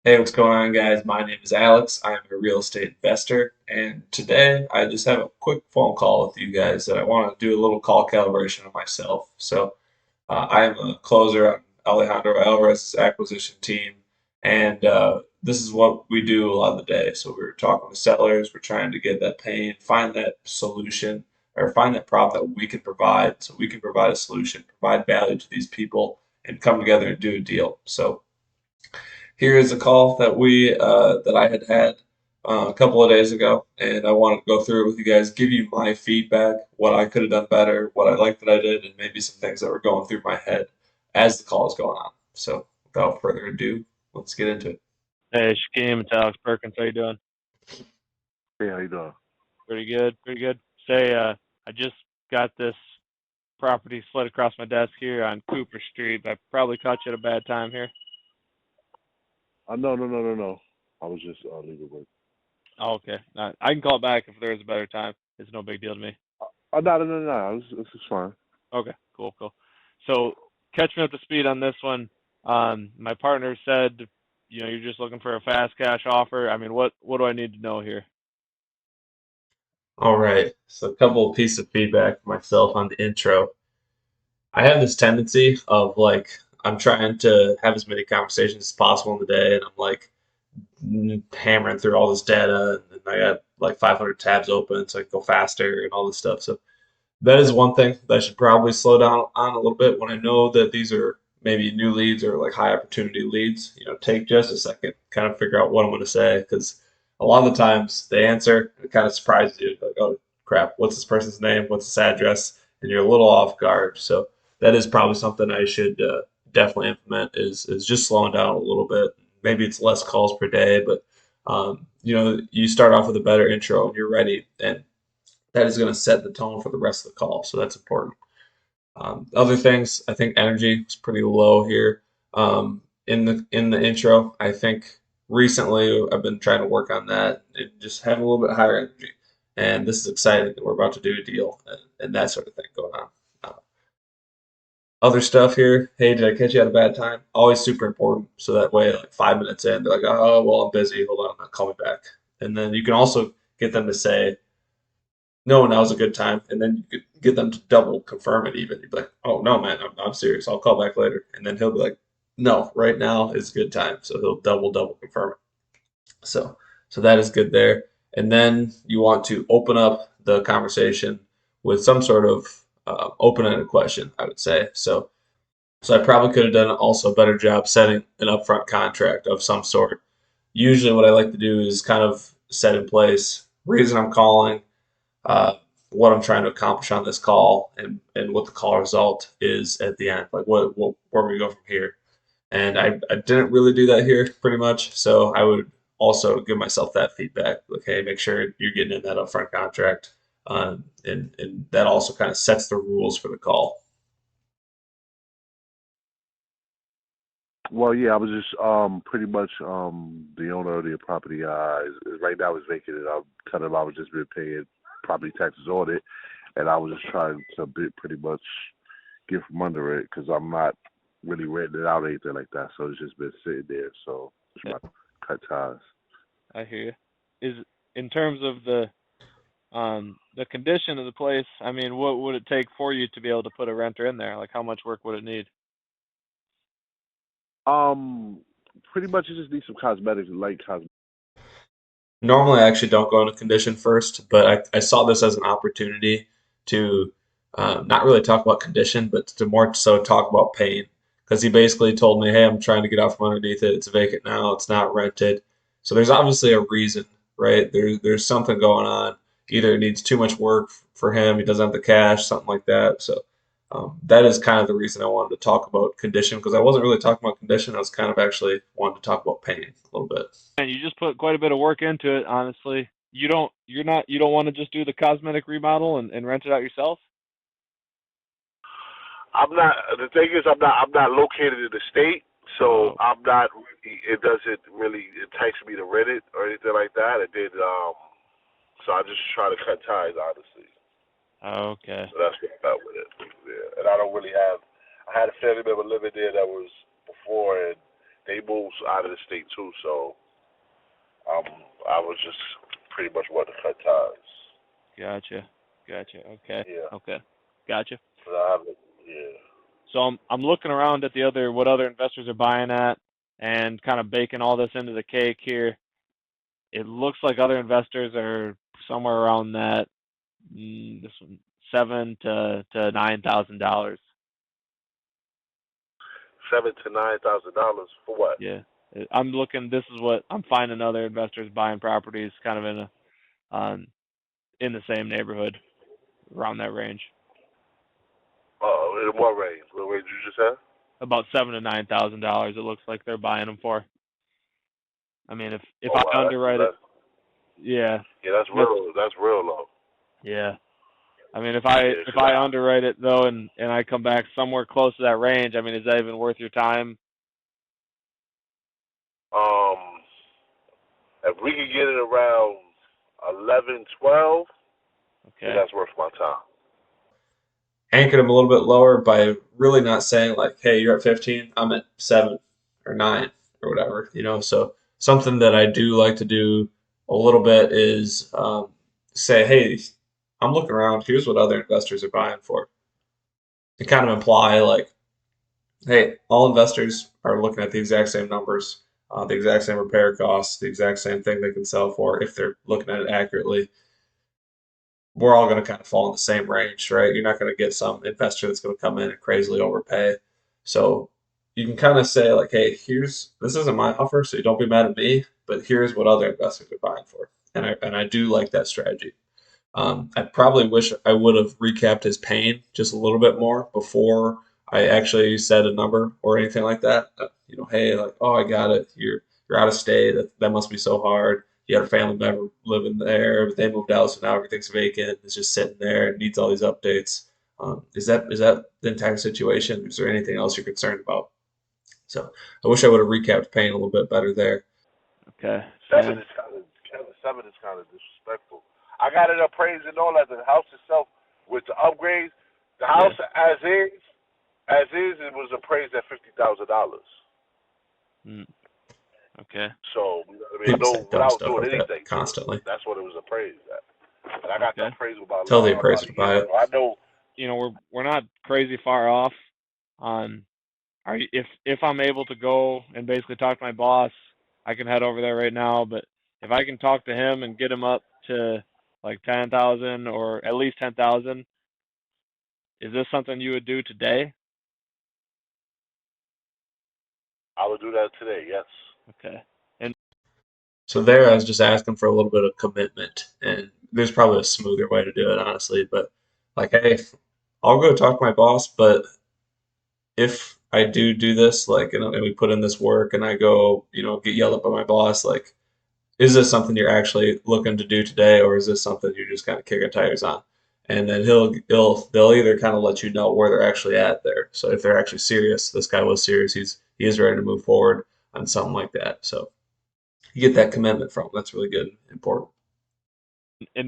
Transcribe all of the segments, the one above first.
Hey, what's going on, guys? My name is Alex. I am a real estate investor, and today I just have a quick phone call with you guys that I want to do a little call calibration on myself. I am a closer on Alejandro Alvarez's acquisition team, and this is what we do a lot of the day. So we're talking to sellers, we're trying to get that pain, find that solution, or find that problem that we can provide, so we can provide a solution, provide value to these people, and come together and do a deal. So here is a call that I had a couple of days ago, and I wanted to go through it with you guys, give you my feedback, what I could have done better, what I liked that I did, and maybe some things that were going through my head as the call is going on. So, without further ado, let's get into it. Hey, Shakeem, it's Alex Perkins. How you doing? Hey, how you doing? Pretty good, pretty good. Say, I just got this property slid across my desk here on Cooper Street. I probably caught you at a bad time here. No, no, no, no, no. I was just leaving work. Oh, okay. I can call back if there is a better time. It's no big deal to me. No, no, no, no. This is fine. Okay, cool, cool. So, catch me up to speed on this one. My partner said, you're just looking for a fast cash offer. I mean, what do I need to know here? All right, so a couple of pieces of feedback for myself on the intro. I have this tendency of I'm trying to have as many conversations as possible in the day, and I'm hammering through all this data, and I got like 500 tabs open so I can go faster and all this stuff. So that is one thing that I should probably slow down on a little bit when I know that these are maybe new leads or like high opportunity leads. Take just a second, kind of figure out what I'm going to say because a lot of the times they answer and it kind of surprises you. Like, oh crap, what's this person's name? What's this address? And you're a little off guard. So that is probably something I should definitely implement is just slowing down a little bit. Maybe it's less calls per day, but you start off with a better intro and you're ready, and that is going to set the tone for the rest of the call. So that's important. Other things, I think energy is pretty low here in the intro. I think recently I've been trying to work on that and just have a little bit higher energy. And this is exciting that we're about to do a deal and that sort of thing going on. Uh, Other stuff here. Hey, did I catch you at a bad time? Always super important. So that way, like 5 minutes in, they're like, oh, well, I'm busy. Hold on, call me back. And then you can also get them to say, no, now's a good time. And then you could get them to double confirm it even. You'd be like, oh, no, man, I'm serious. I'll call back later. And then he'll be like, no, right now is a good time. So he'll double confirm it. So, so that is good there. And then you want to open up the conversation with some sort of open-ended question, I would say. So I probably could have done also a better job setting an upfront contract of some sort. Usually, what I like to do is kind of set in place reason I'm calling, uh, what I'm trying to accomplish on this call, and what the call result is at the end. Like what where we go from here. And I didn't really do that here pretty much. So I would also give myself that feedback. Like, hey, make sure you're getting in that upfront contract. And that also kind of sets the rules for the call. Well, yeah, I was just pretty much the owner of the property. Right now is vacant, and I'm telling him I was just been paying property taxes on it, and I was just trying to pretty much get from under it because I'm not really renting it out or anything like that. So it's just been sitting there. So just Yeah, trying to cut ties. I hear you. Is in terms of the condition of the place, I mean, what would it take for you to be able to put a renter in there? Like, how much work would it need? Um, Pretty much it just needs some cosmetics, light cosmetics. Normally, I actually don't go into condition first, but I saw this as an opportunity to not really talk about condition, but to more so talk about pain. Because he basically told me, hey, I'm trying to get out from underneath it. It's vacant now. It's not rented. So there's obviously a reason, right? There's something going on. Either it needs too much work for him, he doesn't have the cash, something like that. So that is kind of the reason I wanted to talk about condition because I wasn't really talking about condition. I was kind of actually wanting to talk about pain a little bit. And you just put quite a bit of work into it, honestly. You don't want to just do the cosmetic remodel and rent it out yourself? I'm not. The thing is, I'm not located in the state, so Oh, I'm not. Really, it doesn't really entice me to rent it or anything like that. It did. So I just try to cut ties, honestly. okay. So that's what I got with it. Yeah. And I don't really have. I had a family member living there that was before, and they moved out of the state too, so um, I was just pretty much wanting to cut ties. Gotcha. Gotcha. Okay. Yeah, Okay. Gotcha. but I haven't. Yeah. So I'm looking around at the other what other investors are buying at and kind of baking all this into the cake here. It looks like other investors are somewhere around that this one $7,000 to $9,000. $7,000 to $9,000 for what? Yeah, I'm looking. This is what I'm finding other investors buying properties kind of in the same neighborhood around that range, In what range? What range you just said? about $7,000 to $9,000. It looks like they're buying them for. I mean, if Oh I wow, underwrite it, yeah, that's that's real. That's real low. yeah. I mean, if I underwrite it though, and I come back somewhere close to that range, I mean, is that even worth your time? Um, if we could get it around 11, 12, then Okay. that's worth my time. Anchored them a little bit lower by really not saying like, hey, you're at 15, I'm at 7 or 9 or whatever, you know. So something that I do like to do a little bit is say, hey, I'm looking around. Here's what other investors are buying for. To kind of imply like, hey, all investors are looking at the exact same numbers, the exact same repair costs, the exact same thing they can sell for if they're looking at it accurately. We're all going to kind of fall in the same range, right? You're not going to get some investor that's going to come in and crazily overpay. So you can kind of say like, hey, this isn't my offer, so you don't be mad at me, but here's what other investors are buying for, and I do like that strategy. I probably wish I would have recapped his pain just a little bit more before I actually said a number or anything like that. You know, hey, like, oh, I got it. You're out of state. That must be so hard. You had a family member living there, but they moved out, so now everything's vacant. It's just sitting there. It needs all these updates. Is that the entire situation? Is there anything else you're concerned about? So I wish I would have recapped pain a little bit better there. Okay. Seven And is kind of Seven is kind of disrespectful. I got it appraised and all that. The house itself with the upgrades, the yeah. house as is, it was appraised at $50,000. Mm, okay. So I mean, People say no, dumb without stuff doing like that anything to it. constantly. That's what it was appraised at. And I got the Okay. appraisal Tell the about appraiser a to year buy ago. it. I know. We're not crazy far off on if I'm able to go and basically talk to my boss, I can head over there right now. But if I can talk to him and get him up to like 10,000 or at least 10,000, is this something you would do today? I would do that today. Yes. Okay. And So there, I was just asking for a little bit of commitment, and there's probably a smoother way to do it, honestly. But like, hey, I'll go talk to my boss, but if I do this, like, and we put in this work, and I go, get yelled at by my boss, like, is this something you're actually looking to do today, or is this something you're just kind of kicking tires on? And then they'll either kind of let you know where they're actually at there. So if they're actually serious, this guy was serious. He is ready to move forward on something like that. So you get that commitment from them. That's really good and important.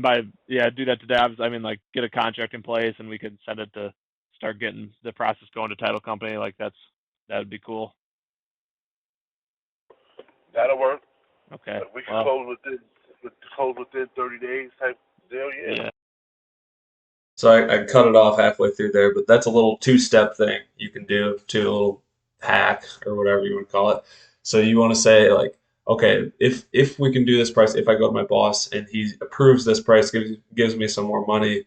by yeah, do that today. I mean, like get a contract in place and we could send it to start getting the process going to title company. Like that would be cool. That'll work. Okay. If we can Well, close within 30 days type deal, yeah. yeah. So I cut it off halfway through there, but that's a little two-step thing you can do to a little hack or whatever you want to call it. So you want to say like, okay, if we can do this price, if I go to my boss and he approves this price, gives me some more money,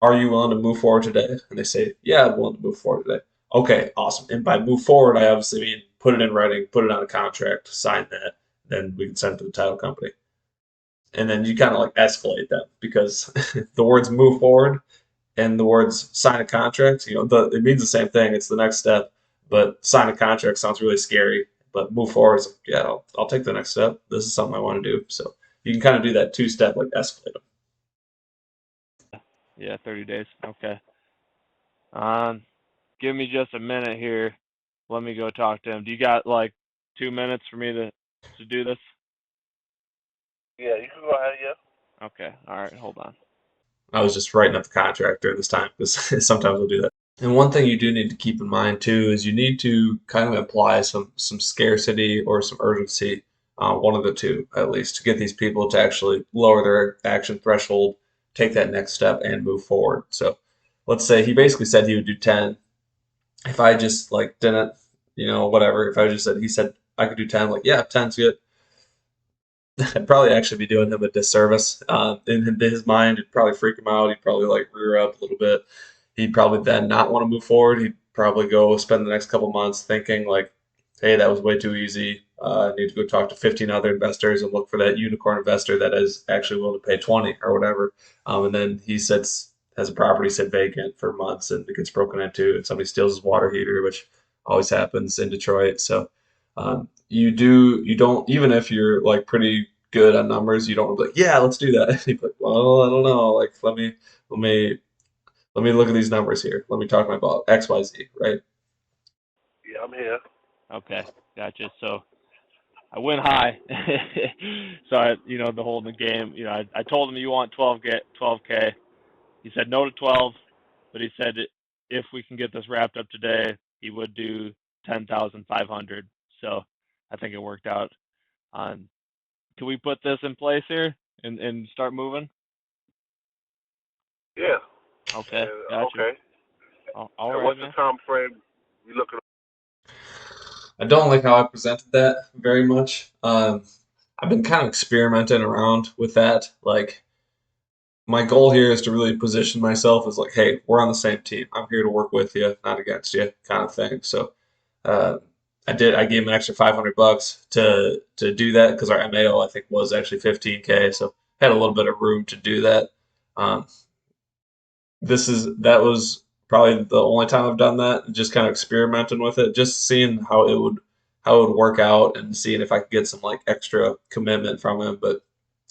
are you willing to move forward today? And they say, yeah, I'm willing to move forward today. Okay, awesome. And by move forward, I obviously mean put it in writing, put it on a contract, sign that, then we can send it to the title company. And then you kind of like escalate them because the words move forward and the words sign a contract, it means the same thing. It's the next step, but sign a contract sounds really scary. But move forward is, yeah, I'll take the next step. This is something I want to do. So you can kind of do that two-step, like escalate them. Yeah, 30 days. Okay. Um, give me just a minute here. Let me go talk to him. Do you got like 2 minutes for me to do this? Yeah, you can go ahead, yeah. Okay. All right. Hold on. I was just writing up the contract during this time because sometimes we'll do that. And one thing you do need to keep in mind too is you need to kind of apply some scarcity or some urgency, one of the two at least, to get these people to actually lower their action threshold, take that next step, and move forward. So let's say he basically said he would do 10. If I just like didn't, whatever, if I just said he said I could do 10, like yeah, 10's good. I'd probably actually be doing him a disservice. In his mind, it'd probably freak him out. He'd probably like rear up a little bit. He'd probably then not want to move forward. He'd probably go spend the next couple months thinking like, "Hey, that was way too easy. I need to go talk to 15 other investors and look for that unicorn investor that is actually willing to pay 20 or whatever." And then he sits has a property sit vacant for months and it gets broken into and somebody steals his water heater, which always happens in Detroit. So you don't, even if you're like pretty good on numbers, you don't be like, yeah, let's do that. And you're like, well, I don't know. Like, let me, let me look at these numbers here. Let me talk about XYZ, right? Yeah, I'm here. Okay, gotcha. So I went high. So the whole in the game, I told him you want 12K. He said no to 12, but he said if we can get this wrapped up today, he would do 10,500. So I think it worked out. Um, can we put this in place here and start moving? Yeah. Okay, And gotcha. okay. All And right, what's the man. time frame you looking? I don't like how I presented that very much. I've been kind of experimenting around with that. Like, my goal here is to really position myself as like, hey, we're on the same team. I'm here to work with you, not against you, kind of thing. So uh, I gave him an extra $500 to do that because our MAO I think was actually 15K, so had a little bit of room to do that. Um, that was probably the only time I've done that. Just kind of experimenting with it, just seeing how it would work out and seeing if I could get some like extra commitment from him. But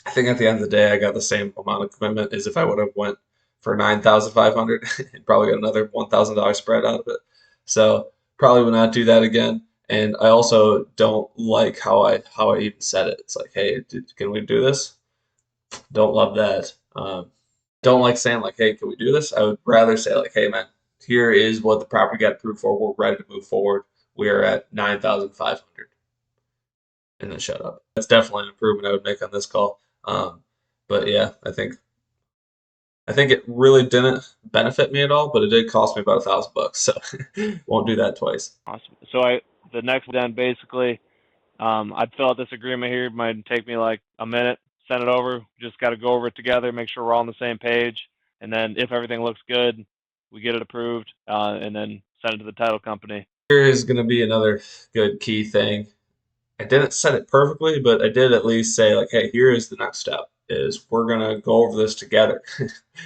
I think at the end of the day, I got the same amount of commitment as if I would have went for 9,500 and probably got another $1,000 spread out of it. So probably would not do that again. And I also don't like how I even said it. It's like, hey, can we do this? Don't love that. Don't like saying like, hey, can we do this? I would rather say like, hey, man, here is what the property got approved for. We're ready to move forward. We are at 9,500, and then shut up. That's definitely an improvement I would make on this call. But yeah, I think it really didn't benefit me at all, but it did cost me about $1,000. So won't do that twice. Awesome. So the next then basically, I'd fill out this agreement here. It might take me like a minute. Send it over. Just got to go over it together, make sure we're all on the same page, and then if everything looks good, we get it approved, and then send it to the title company. Here is going to be another good key thing. I didn't set it perfectly, but I did at least say like, hey, here is the next step is we're gonna go over this together.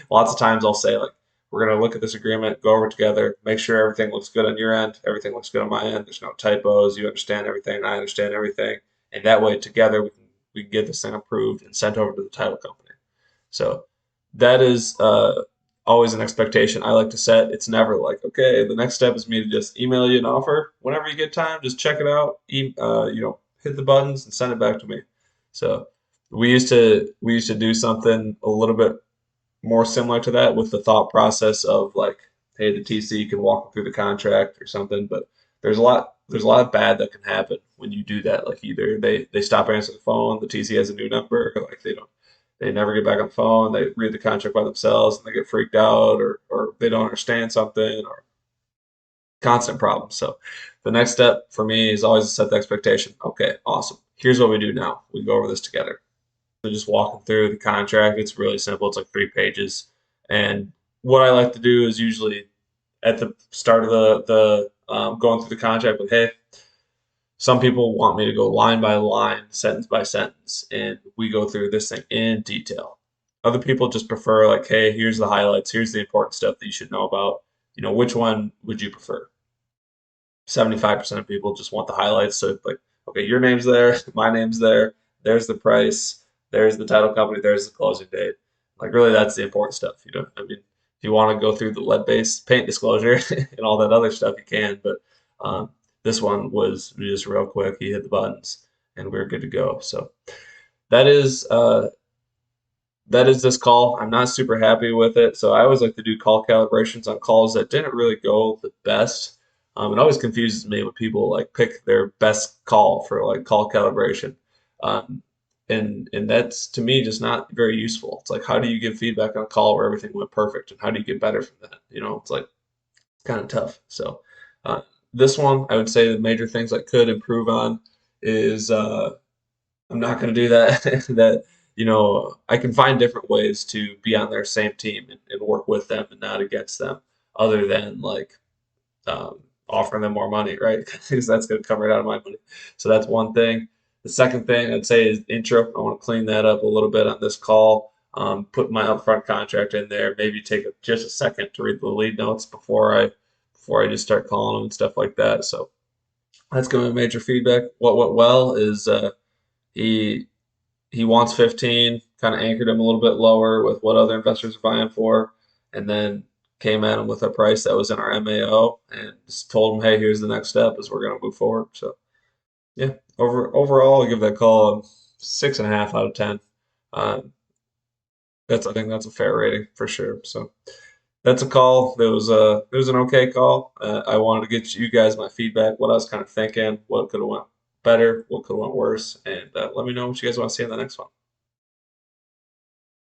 Lots of times I'll say like, we're gonna look at this agreement, go over it together, make sure everything looks good on your end, everything looks good on my end. There's no typos. You understand everything, I understand everything, and that way together we can get this thing approved and sent over to the title company. So that is always an expectation I like to set. It's never like, okay, the next step is me to just email you an offer. Whenever you get time, just check it out. Hit the buttons and send it back to me. So we used to do something a little bit more similar to that with the thought process of like, hey, the TC can walk through the contract or something, but there's a lot of bad that can happen when you do that. Like either they stop answering the phone, the TC has a new number, or like they never get back on the phone, they read the contract by themselves and they get freaked out or they don't understand something or constant problems. So the next step for me is always to set the expectation. Okay, awesome. Here's what we do now. We go over this together. Just walking through the contract. It's really simple. It's like 3 pages. And what I like to do is usually at the start of the going through the contract with, hey, some people want me to go line by line, sentence by sentence, and we go through this thing in detail. Other people just prefer like, hey, here's the highlights, here's the important stuff that you should know about. Which one would you prefer? 75% of people just want the highlights. So like, okay, your name's there, my name's there, there's the price, there's the title company, there's the closing date. Like really that's the important stuff. I mean, if you want to go through the lead based paint disclosure and all that other stuff, you can, but um, this one was just real quick. He hit the buttons and we are good to go. So that is that is this call. I'm not super happy with it. So I always like to do call calibrations on calls that didn't really go the best. It always confuses me when people like pick their best call for like call calibration. Um, and that's to me just not very useful. It's like how do you give feedback on a call where everything went perfect and how do you get better from that? It's like kind of tough. So uh, this one, I would say the major things I could improve on is I'm not going to do that. That I can find different ways to be on their same team and work with them and not against them, other than like offering them more money, right? Because that's going to come right out of my money. So that's one thing. The second thing I'd say is intro. I want to clean that up a little bit on this call. Put my upfront contract in there. Maybe take just a second to read the lead notes before I just start calling them and stuff like that. So that's going to be major feedback. What went well is he he wants 15, kind of anchored him a little bit lower with what other investors are buying for, and then came at him with a price that was in our MAO and just told him, hey, here's the next step as we're going to move forward. So yeah, overall, I'll give that call a 6.5 out of 10. Um, I think that's a fair rating for sure. So that's a call. It was an okay call. I wanted to get you guys my feedback, what I was kind of thinking, what could have went better, what could have went worse, and let me know what you guys want to see in the next one.